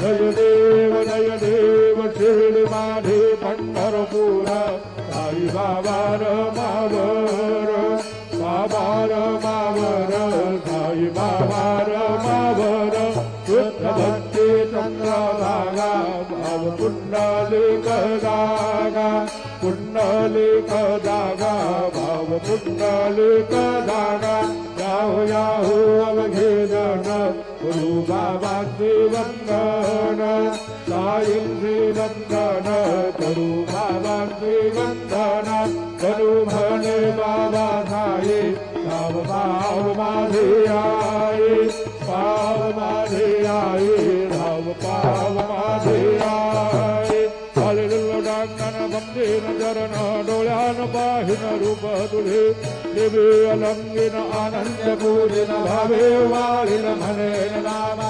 जय देव शिर्डी माझे पंढरपूर साई बाबा रमावर बाबा रमावर साई बाबा रमावर शुद्ध भक्ती चंद्रभागा भाव पुंडलिक जागा पुंडलिक जागा भाव पुंडलिक जागा याहू याहू अवघेदन गुरु बाबांचे वंदन साईंचे वंदन करू बाबांचे वंदन करू म्हणे बाबा साई पाव पाव माझे आई पाव माझे आई राव पाव माझे आई डांगण मंदिर चरण डोळ्यान पाहिन रूप तुझे दिवे अलंगिन आनंद पूजिन भावे वाळीन म्हणे नामा